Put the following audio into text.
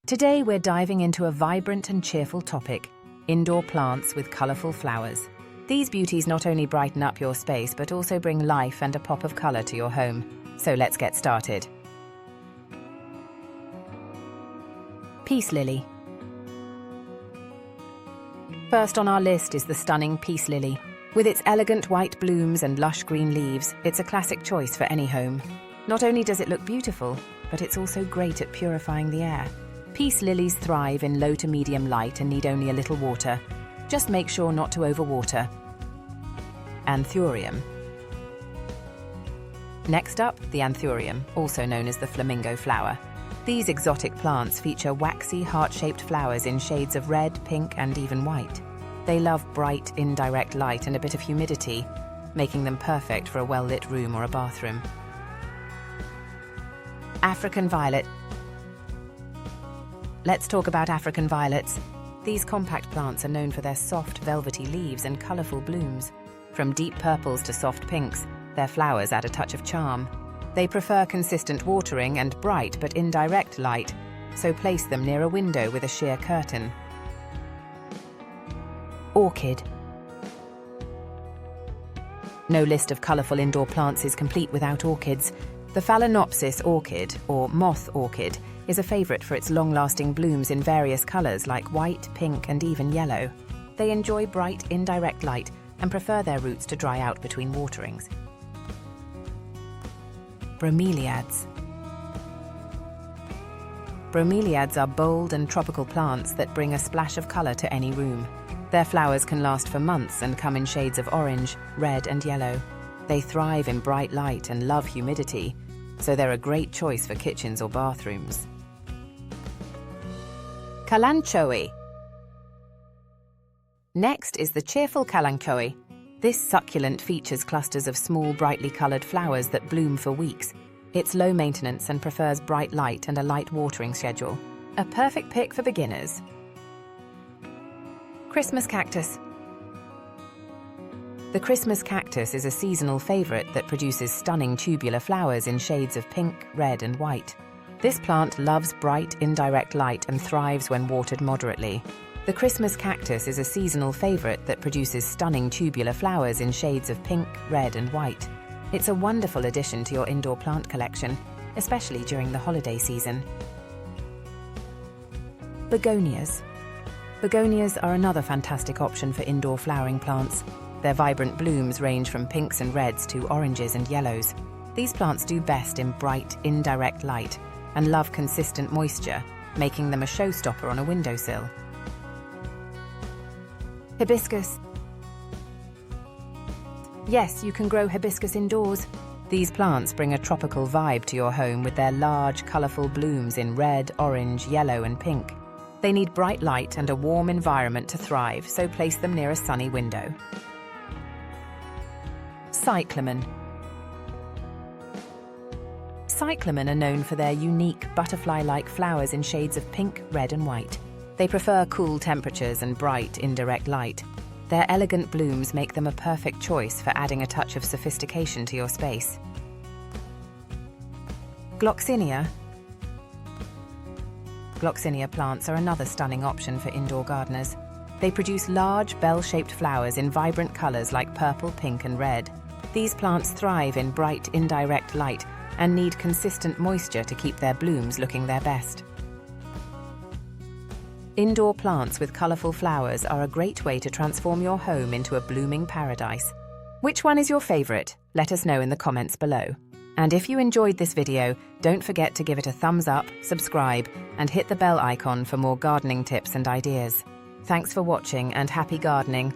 Today we're diving into a vibrant and cheerful topic: indoor plants with colourful flowers. These beauties not only brighten up your space but also bring life and a pop of colour to your home. So let's get started. Peace lily. First on our list is the stunning peace lily. With its elegant white blooms and lush green leaves, it's a classic choice for any home. Not only does it look beautiful, but it's also great at purifying the air. Peace lilies thrive in low to medium light and need only a little water. Just make sure not to overwater. Anthurium. Next up, the Anthurium, also known as the flamingo flower. These exotic plants feature waxy, heart-shaped flowers in shades of red, pink, and even white. They love bright, indirect light and a bit of humidity, making them perfect for a well-lit room or a bathroom. African violet. Let's talk about African violets. These compact plants are known for their soft, velvety leaves and colourful blooms. From deep purples to soft pinks, their flowers add a touch of charm. They prefer consistent watering and bright but indirect light, so place them near a window with a sheer curtain. Orchid. No list of colourful indoor plants is complete without orchids. The Phalaenopsis orchid, or moth orchid, is a favourite for its long-lasting blooms in various colours like white, pink and even yellow. They enjoy bright, indirect light and prefer their roots to dry out between waterings. Bromeliads. Bromeliads are bold and tropical plants that bring a splash of colour to any room. Their flowers can last for months and come in shades of orange, red and yellow. They thrive in bright light and love humidity, so they're a great choice for kitchens or bathrooms. Kalanchoe. Next is the cheerful Kalanchoe. This succulent features clusters of small, brightly coloured flowers that bloom for weeks. It's low maintenance and prefers bright light and a light watering schedule. A perfect pick for beginners. Christmas cactus. The Christmas cactus is a seasonal favourite that produces stunning tubular flowers in shades of pink, red and white. This plant loves bright, indirect light and thrives when watered moderately. The Christmas cactus is a seasonal favourite that produces stunning tubular flowers in shades of pink, red and white. It's a wonderful addition to your indoor plant collection, especially during the holiday season. Begonias. Begonias are another fantastic option for indoor flowering plants. Their vibrant blooms range from pinks and reds to oranges and yellows. These plants do best in bright, indirect light and love consistent moisture, making them a showstopper on a windowsill. Hibiscus. Yes, you can grow hibiscus indoors. These plants bring a tropical vibe to your home with their large, colourful blooms in red, orange, yellow and pink. They need bright light and a warm environment to thrive, so place them near a sunny window. Cyclamen. Cyclamen are known for their unique, butterfly-like flowers in shades of pink, red and white. They prefer cool temperatures and bright, indirect light. Their elegant blooms make them a perfect choice for adding a touch of sophistication to your space. Gloxinia. Gloxinia plants are another stunning option for indoor gardeners. They produce large, bell-shaped flowers in vibrant colours like purple, pink and red. These plants thrive in bright, indirect light and need consistent moisture to keep their blooms looking their best. Indoor plants with colourful flowers are a great way to transform your home into a blooming paradise. Which one is your favourite? Let us know in the comments below. And if you enjoyed this video, don't forget to give it a thumbs up, subscribe, and hit the bell icon for more gardening tips and ideas. Thanks for watching and happy gardening.